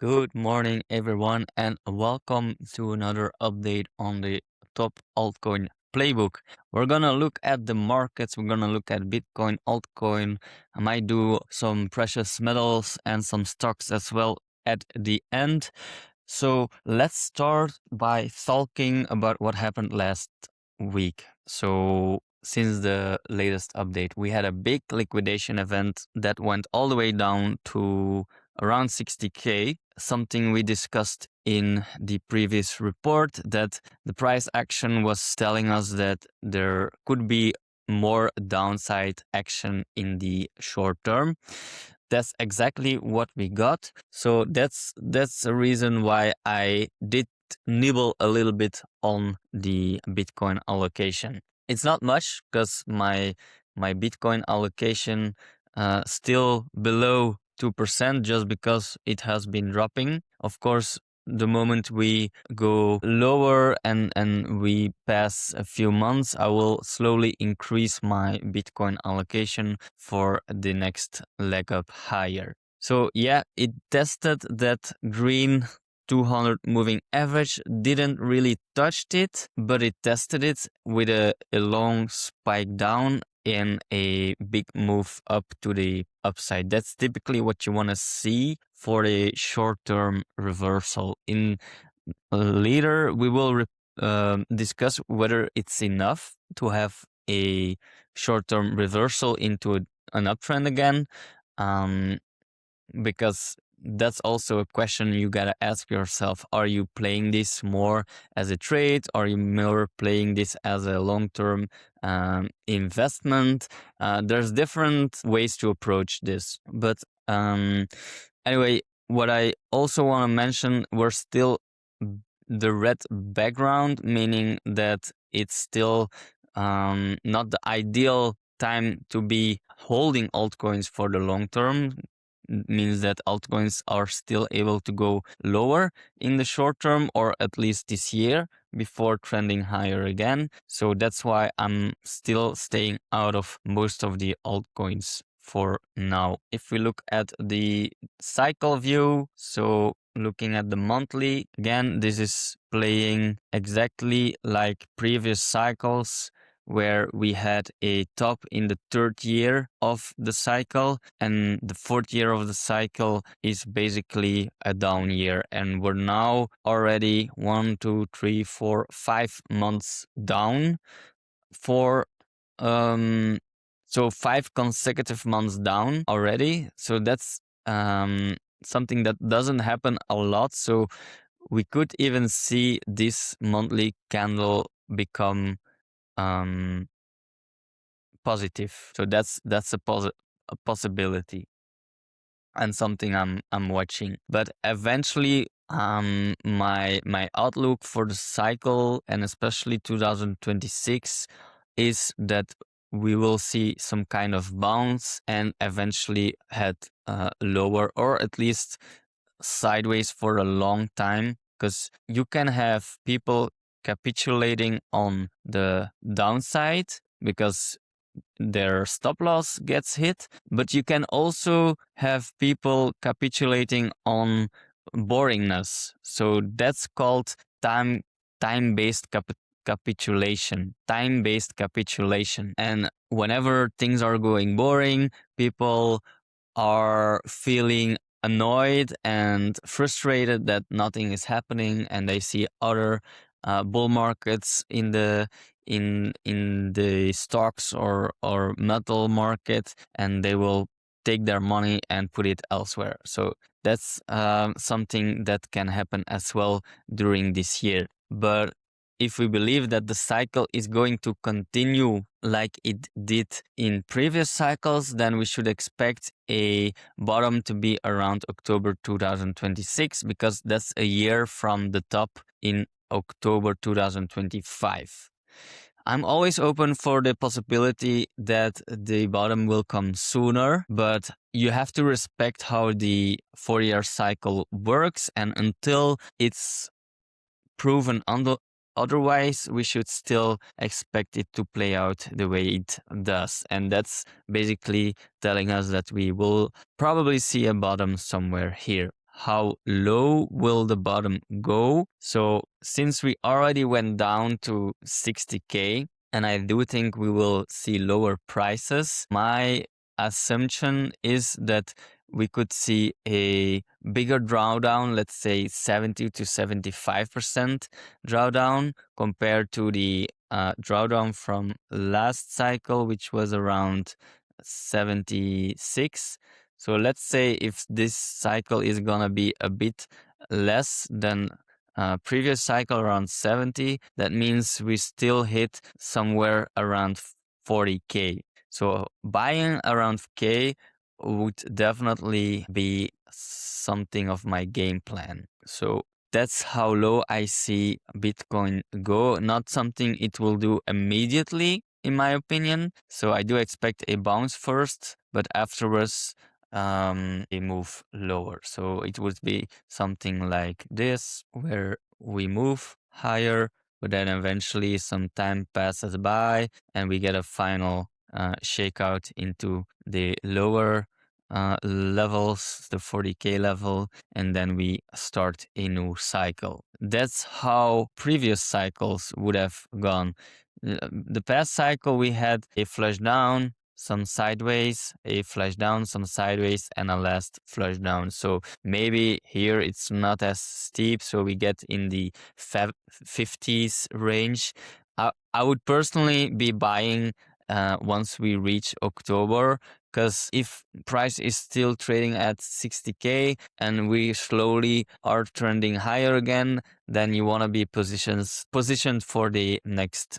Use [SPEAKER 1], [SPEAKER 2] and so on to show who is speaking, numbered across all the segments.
[SPEAKER 1] Good morning, everyone, and welcome to another update on the top altcoin playbook. We're gonna look at the markets, we're gonna look at Bitcoin, altcoin. I might do some precious metals and some stocks as well at the end. So let's start by talking about what happened last week. So since the latest update, we had a big liquidation event that went all the way down to around 60K, something we discussed in the previous report, that the price action was telling us that there could be more downside action in the short term. That's exactly what we got. So that's the reason why I did nibble a little bit on the Bitcoin allocation. It's not much because my Bitcoin allocation still below 2% just because it has been dropping. Of course, the moment we go lower and we pass a few months, I will slowly increase my Bitcoin allocation for the next leg up higher. So yeah, it tested that green 200 moving average, didn't really touch it, but it tested it with a long spike down and a big move up to the upside. That's typically what you want to see for a short-term reversal. In later, we will discuss whether it's enough to have a short-term reversal into an uptrend again. Because that's also a question you gotta ask yourself. Are you playing this more as a trade? Are you more playing this as a long-term investment? There's different ways to approach this. But anyway, what I also want to mention, we're still the red background, meaning that it's still not the ideal time to be holding altcoins for the long term. Means that altcoins are still able to go lower in the short term, or at least this year, before trending higher again. So that's why I'm still staying out of most of the altcoins for now. If we look at the cycle view, so looking at the monthly, again, this is playing exactly like previous cycles, where we had a top in the third year of the cycle, and the fourth year of the cycle is basically a down year. And we're now already 1, 2, 3, 4, 5 months down for so 5 consecutive months down already. So that's something that doesn't happen a lot. So we could even see this monthly candle become positive. So that's a possibility and something I'm watching. But eventually, my outlook for the cycle, and especially 2026, is that we will see some kind of bounce and eventually head lower, or at least sideways for a long time, because you can have people capitulating on the downside because their stop loss gets hit, but you can also have people capitulating on boringness. So that's called time-based capitulation. Time-based capitulation. And whenever things are going boring, people are feeling annoyed and frustrated that nothing is happening, and they see other bull markets in the stocks or metal market, and they will take their money and put it elsewhere. So that's something that can happen as well during this year. But if we believe that the cycle is going to continue like it did in previous cycles, then we should expect a bottom to be around October 2026, because that's a year from the top in October 2025. I'm always open for the possibility that the bottom will come sooner, but you have to respect how the 4-year cycle works, and until it's proven otherwise, we should still expect it to play out the way it does. And that's basically telling us that we will probably see a bottom somewhere here. how low will the bottom go. So since we already went down to 60K, and I do think we will see lower prices, my assumption is that we could see a bigger drawdown, let's say 70 to 75% drawdown compared to the drawdown from last cycle, which was around 76. So let's say if this cycle is gonna be a bit less than previous cycle around 70, that means we still hit somewhere around 40K. So buying around K would definitely be something of my game plan. So that's how low I see Bitcoin go. Not something it will do immediately, in my opinion. So I do expect a bounce first, but afterwards a move lower. So it would be something like this, where we move higher, but then eventually some time passes by and we get a final shakeout into the lower levels, the 40K level, and then we start a new cycle. That's how previous cycles would have gone. The past cycle we had a flush down, some sideways, a flush down, some sideways, and a last flush down. So maybe here it's not as steep, so we get in the 50s range. I would personally be buying once we reach October, because if price is still trading at 60K and we slowly are trending higher again, then you want to be positioned for the next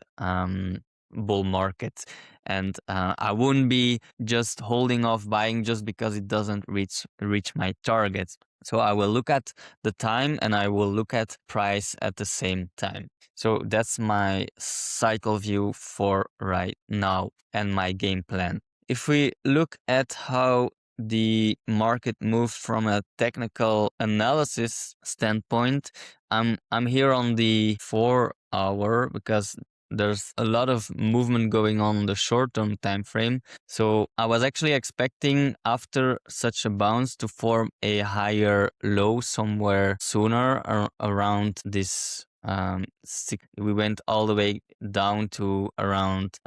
[SPEAKER 1] bull market. And I wouldn't be just holding off buying just because it doesn't reach my target. So I will look at the time and I will look at price at the same time. So that's my cycle view for right now and my game plan. If we look at how the market moved from a technical analysis standpoint, I'm here on the 4 hour because there's a lot of movement going on the short-term time frame. So I was actually expecting after such a bounce to form a higher low somewhere sooner around this we went all the way down to around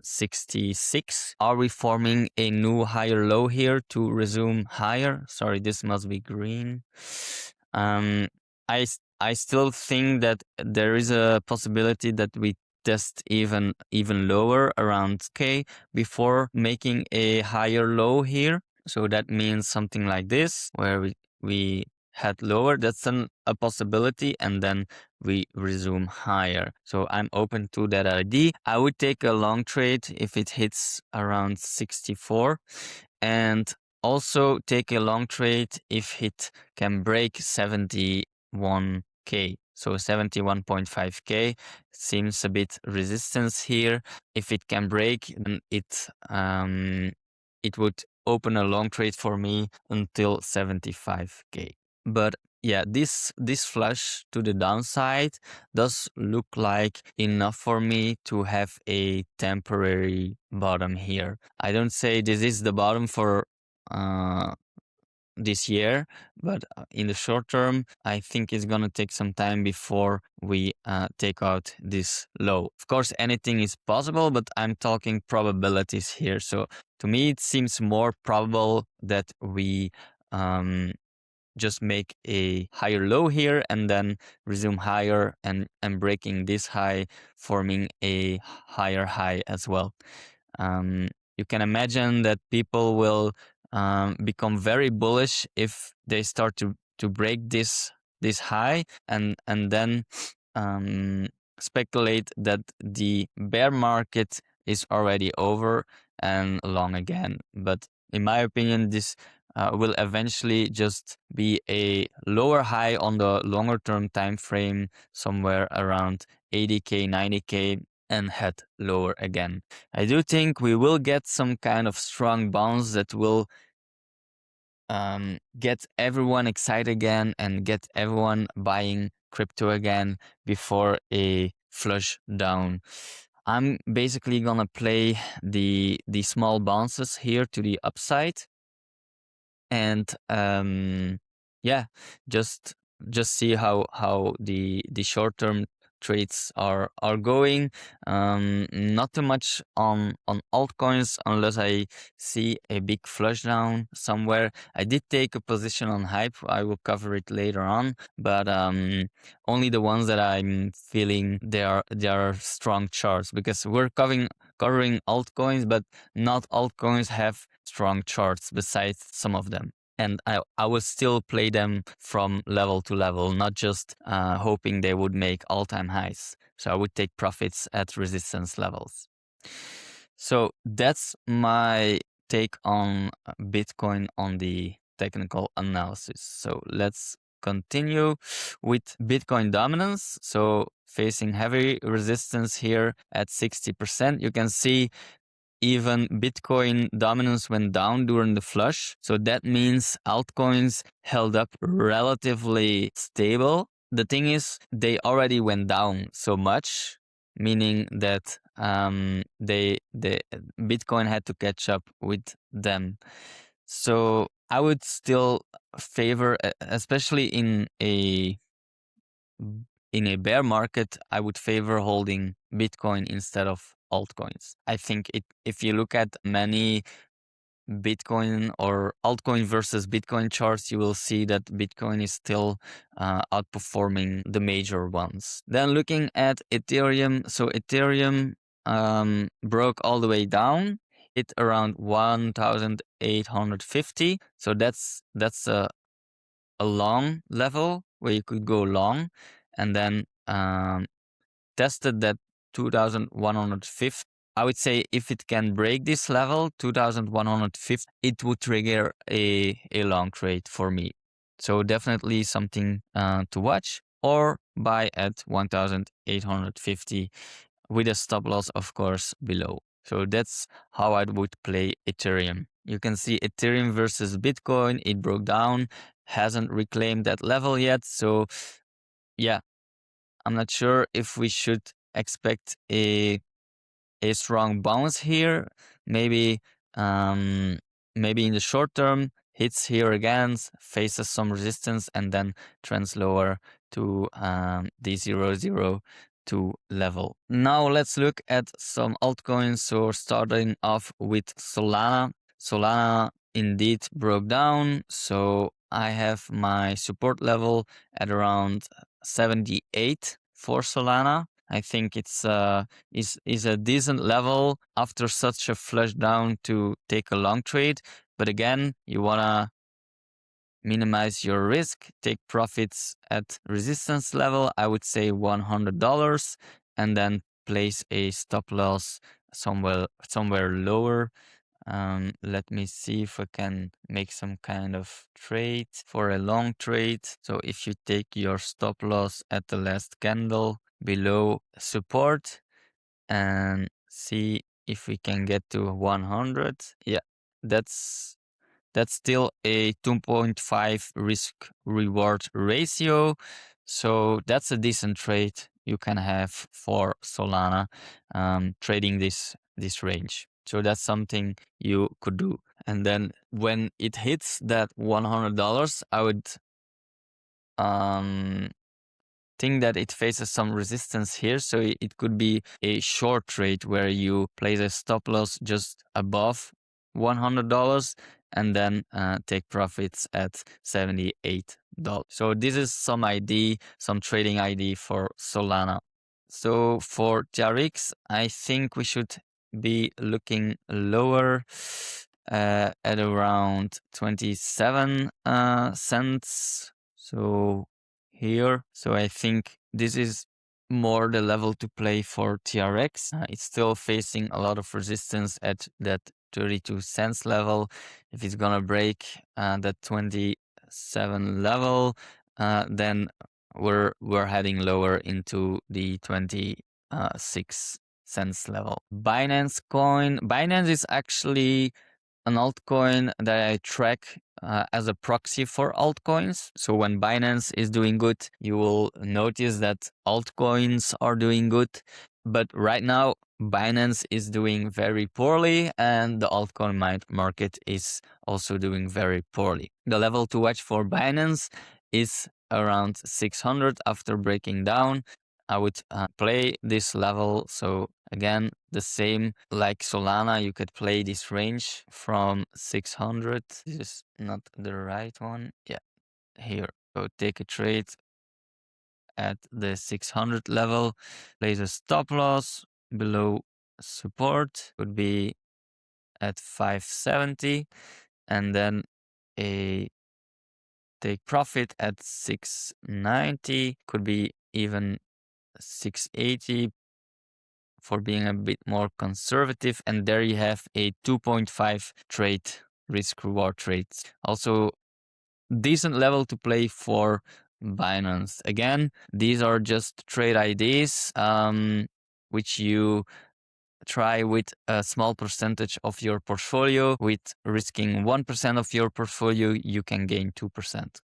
[SPEAKER 1] 66. Are we forming a new higher low here to resume higher? Sorry, this must be green. I still think that there is a possibility that we test even lower around K before making a higher low here. So that means something like this, where we had lower. That's a possibility, and then we resume higher. So I'm open to that idea. I would take a long trade if it hits around 64, and also take a long trade if it can break 71K. So 71.5K seems a bit resistance here. If it can break, then it would open a long trade for me until 75K. But yeah, this flush to the downside does look like enough for me to have a temporary bottom here. I don't say this is the bottom for this year, but in the short term, I think it's gonna take some time before we take out this low. Of course, anything is possible, but I'm talking probabilities here. So to me, it seems more probable that we just make a higher low here and then resume higher and breaking this high, forming a higher high as well. You can imagine that people will become very bullish if they start to break this high and then speculate that the bear market is already over and long again. But in my opinion, this will eventually just be a lower high on the longer term time frame, somewhere around 80K, 90K, and head lower again. I do think we will get some kind of strong bounce that will get everyone excited again and get everyone buying crypto again before a flush down. I'm basically gonna play the small bounces here to the upside, and yeah, just see how the short term trades are going. Not too much on altcoins unless I see a big flush down somewhere. I did take a position on hype. I will cover it later on, but only the ones that I'm feeling they are strong charts, because we're covering altcoins, but not altcoins have strong charts besides some of them. And I would still play them from level to level, not just hoping they would make all-time highs. So I would take profits at resistance levels. So that's my take on Bitcoin on the technical analysis. So let's continue with Bitcoin dominance. So facing heavy resistance here at 60%, you can see even Bitcoin dominance went down during the flush. So that means altcoins held up relatively stable. The thing is, they already went down so much, meaning that the Bitcoin had to catch up with them. So I would still favor, especially in a bear market, I would favor holding Bitcoin instead of altcoins. I think if you look at many Bitcoin or altcoin versus Bitcoin charts, you will see that Bitcoin is still outperforming the major ones. Then looking at Ethereum, so Ethereum broke all the way down, hit around 1,850. So that's a long level where you could go long, and then tested that 2,150. I would say if it can break this level, 2,150, it would trigger a long trade for me. So definitely something to watch, or buy at 1,850 with a stop loss, of course, below. So that's how I would play Ethereum. You can see Ethereum versus Bitcoin, it broke down, hasn't reclaimed that level yet. So yeah, I'm not sure if we should expect a strong bounce here. Maybe maybe in the short term, hits here again, faces some resistance, and then trends lower to the 002 level. Now let's look at some altcoins. So starting off with Solana. Solana indeed broke down. So I have my support level at around 78 for Solana. I think it's is a decent level after such a flush down to take a long trade. But again, you wanna minimize your risk, take profits at resistance level. I would say $100, and then place a stop loss somewhere lower. Let me see if I can make some kind of trade for a long trade. So if you take your stop loss at the last candle below support and see if we can get to 100. Yeah, that's still a 2.5 risk reward ratio. So that's a decent trade you can have for Solana, trading this range. So that's something you could do. And then when it hits that $100, I would think that it faces some resistance here. So it could be a short trade where you place a stop loss just above $100 and then take profits at $78. So this is some trading ID for Solana. So for TRX, I think we should be looking lower at around 27 cents. So here. So I think this is more the level to play for TRX. It's still facing a lot of resistance at that 32 cents level. If it's gonna break that 27 level, then we're heading lower into the 26 cents level. Binance coin. Binance is actually an altcoin that I track as a proxy for altcoins. So when Binance is doing good, you will notice that altcoins are doing good. But right now, Binance is doing very poorly, and the altcoin market is also doing very poorly. The level to watch for Binance is around 600 after breaking down. I would play this level. So again, the same like Solana, you could play this range from 600. This is not the right one. Yeah, here, go take a trade at the 600 level, place a stop loss below support, would be at 570, and then a take profit at 690, could be even 680 for being a bit more conservative. And there you have a 2.5 trade risk reward trade. Also decent level to play for Binance. Again, these are just trade ideas, which you try with a small percentage of your portfolio. With risking 1% of your portfolio, you can gain 2%.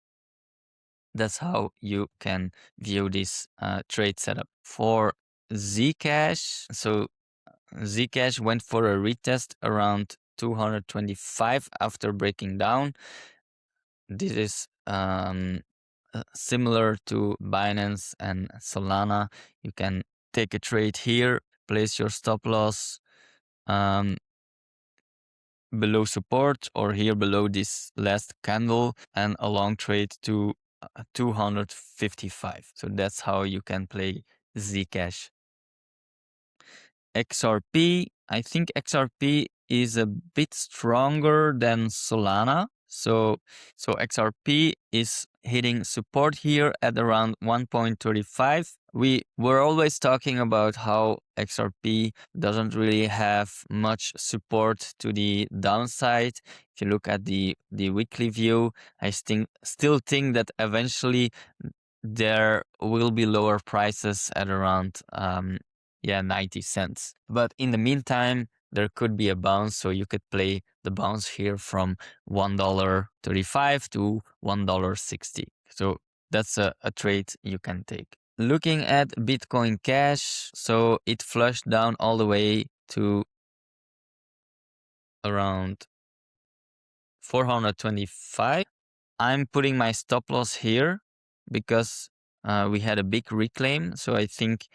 [SPEAKER 1] That's how you can view this trade setup. For Zcash, so Zcash went for a retest around 225 after breaking down. This is similar to Binance and Solana. You can take a trade here, place your stop loss below support or here below this last candle, and a long trade to 255. So that's how you can play Zcash. XRP, I think XRP is a bit stronger than Solana. So XRP is hitting support here at around 1.35. We were always talking about how XRP doesn't really have much support to the downside. If you look at the weekly view, I still think that eventually there will be lower prices at around 90 cents. But in the meantime, there could be a bounce, so you could play the bounce here from $1.35 to $1.60. So that's a trade you can take. Looking at Bitcoin Cash, so it flushed down all the way to around 425. I'm putting my stop loss here because we had a big reclaim. So I think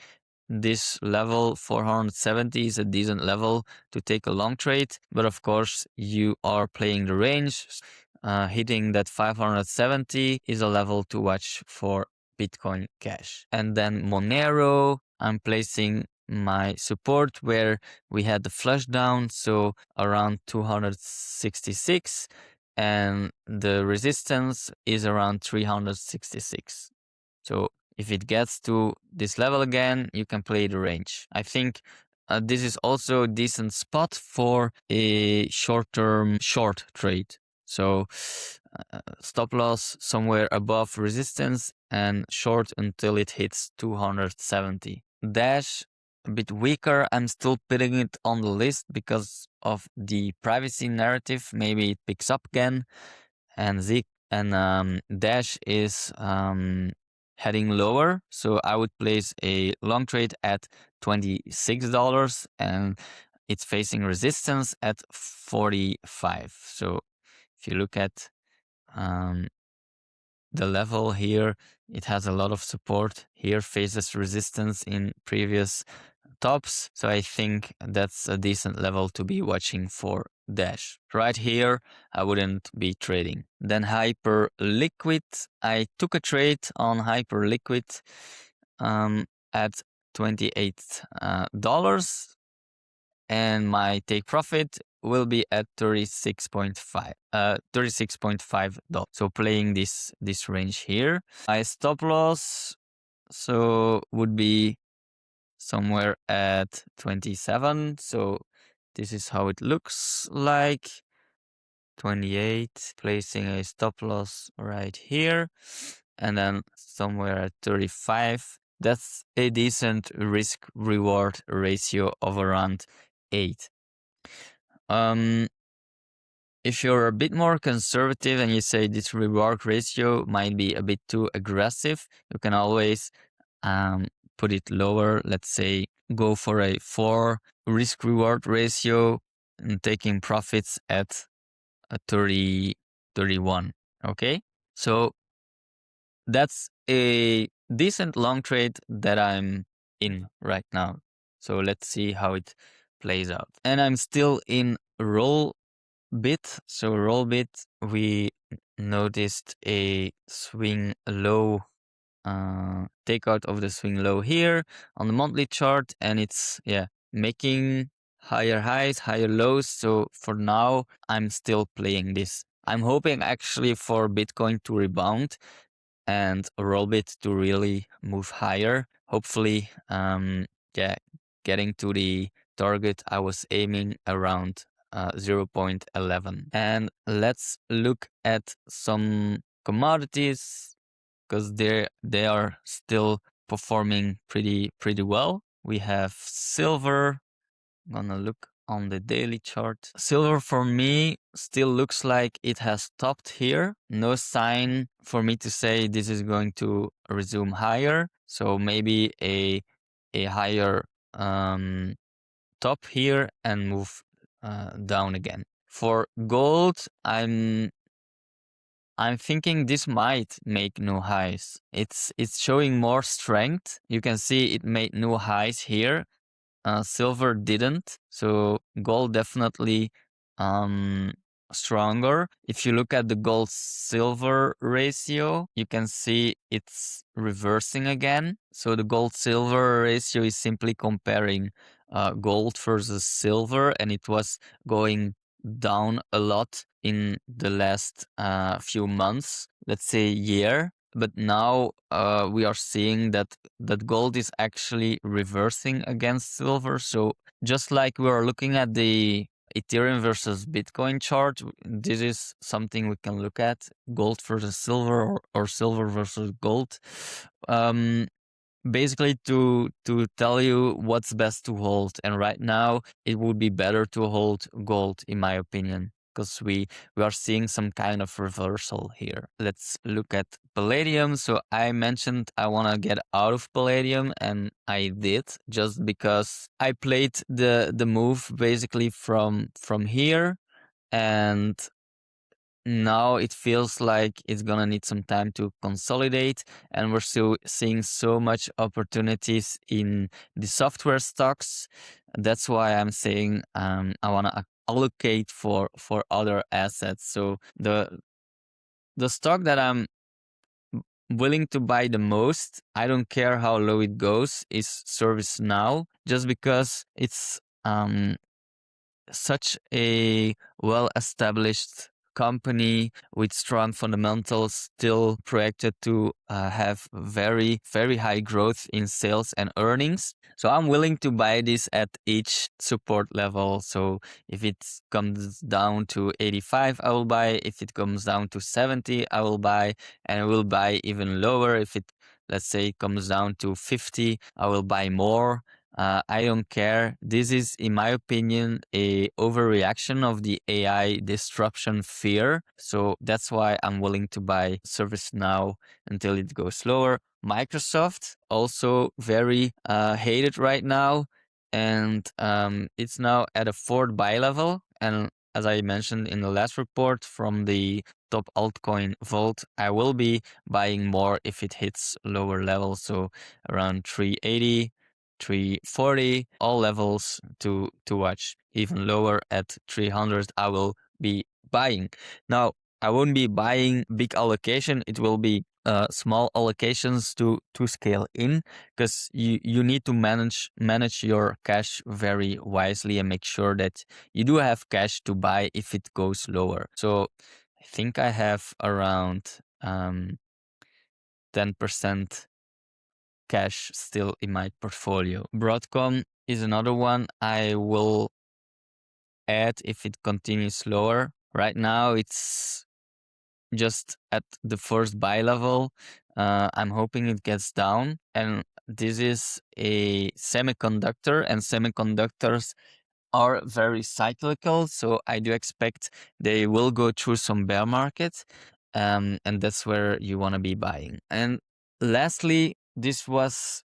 [SPEAKER 1] this level 470 is a decent level to take a long trade. But of course, you are playing the range. Hitting that 570 is a level to watch for Bitcoin Cash. And then Monero, I'm placing my support where we had the flush down, so around 266, and the resistance is around 366. So if it gets to this level again, you can play the range. I think this is also a decent spot for a short-term short trade. So stop loss somewhere above resistance and short until it hits 270. Dash, a bit weaker. I'm still putting it on the list because of the privacy narrative. Maybe it picks up again. And Dash is heading lower. So I would place a long trade at $26 and it's facing resistance at 45. So if you look at the level here, it has a lot of support. Here faces resistance in previous tops. So I think that's a decent level to be watching for Dash. Right here, I wouldn't be trading. Then Hyperliquid, I took a trade on Hyperliquid at $28. And my take profit will be at 36.5 $36.5. So playing this range here. My stop loss so would be somewhere at 27. So this is how it looks like. 28, placing a stop loss right here, and then somewhere at 35. That's a decent risk reward ratio of around 8. If you're a bit more conservative and you say this reward ratio might be a bit too aggressive, you can always put it lower. Let's say go for a 4 risk reward ratio and taking profits at a 30, 31. Okay. So that's a decent long trade that I'm in right now. So let's see how it plays out. And I'm still in roll bit. So roll bit, we noticed a swing low, takeout of the swing low here on the monthly chart, and it's making higher highs, higher lows. So for now, I'm still playing this. I'm hoping actually for Bitcoin to rebound and Rollbit to really move higher. Hopefully, getting to the target I was aiming around 0.11. And let's look at some commodities because they are still performing pretty well. We have silver. I'm gonna look on the daily chart. Silver for me still looks like it has topped here. No sign for me to say this is going to resume higher. So maybe a higher top here and move down again. For gold, I'm thinking this might make new highs. It's showing more strength. You can see it made new highs here. Silver didn't, so gold definitely stronger. If you look at the gold silver ratio, you can see it's reversing again. So the gold silver ratio is simply comparing gold versus silver, and it was going down a lot in the last few months, let's say year. But now we are seeing that gold is actually reversing against silver. So just like we are looking at the Ethereum versus Bitcoin chart, this is something we can look at: gold versus silver, or silver versus gold. Basically to tell you what's best to hold. And right now it would be better to hold gold, in my opinion, because we are seeing some kind of reversal here. Let's look at palladium. So I mentioned I want to get out of palladium, and I did, just because I played the move basically from here, and now it feels like it's gonna need some time to consolidate, and we're still seeing so much opportunities in the software stocks. That's why I'm saying I want to allocate for other assets. So the stock that I'm willing to buy the most, I don't care how low it goes, is ServiceNow, just because it's such a well-established company with strong fundamentals, still projected to have very, very high growth in sales and earnings. So I'm willing to buy this at each support level. So if it comes down to 85, I will buy. If it comes down to 70, I will buy. And I will buy even lower. If it, let's say, comes down to 50, I will buy more. I don't care. This is, in my opinion, a overreaction of the AI disruption fear. So that's why I'm willing to buy ServiceNow until it goes lower. Microsoft, also very hated right now, and it's now at a fourth buy level. And as I mentioned in the last report from the top altcoin vault, I will be buying more if it hits lower levels, so around 380. 340, all levels to watch. Even lower at 300, I will be buying. Now, I won't be buying big allocation. It will be small allocations to scale in, because you need to manage your cash very wisely and make sure that you do have cash to buy if it goes lower. So I think I have around 10% cash still in my portfolio. Broadcom is another one I will add if it continues lower. Right now it's just at the first buy level. I'm hoping it gets down, and this is a semiconductor, and semiconductors are very cyclical, so I do expect they will go through some bear markets, and that's where you want to be buying. And lastly, this was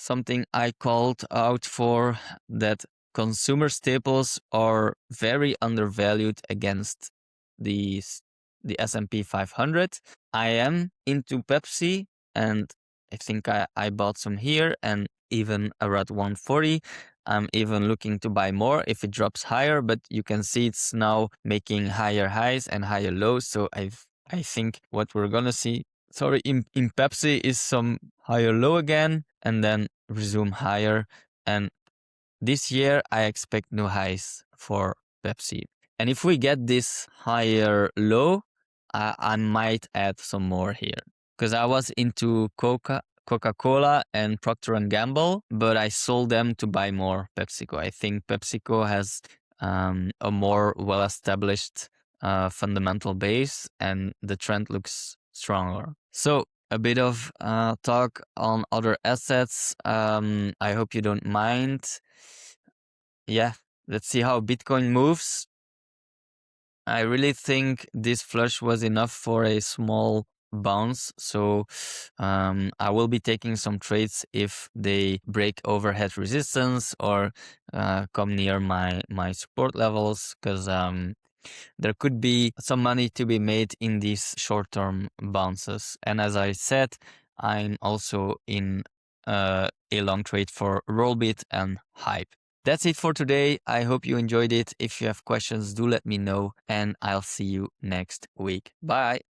[SPEAKER 1] something I called out for, that consumer staples are very undervalued against the the S&P 500. I am into Pepsi, and I think I bought some here, and even around 140. I'm even looking to buy more if it drops higher, but you can see it's now making higher highs and higher lows. So I think what we're gonna see, sorry, in Pepsi is some higher low again and then resume higher. And this year I expect new highs for Pepsi. And if we get this higher low, I might add some more here, because I was into Coca-Cola and Procter and Gamble, but I sold them to buy more PepsiCo. I think PepsiCo has a more well-established fundamental base, and the trend looks stronger. So a bit of talk on other assets. I hope you don't mind. Yeah, let's see how Bitcoin moves. I really think this flush was enough for a small bounce. So I will be taking some trades if they break overhead resistance or come near my support levels, because there could be some money to be made in these short-term bounces. And as I said, I'm also in a long trade for Rollbit and Hype. That's it for today. I hope you enjoyed it. If you have questions, do let me know, and I'll see you next week. Bye.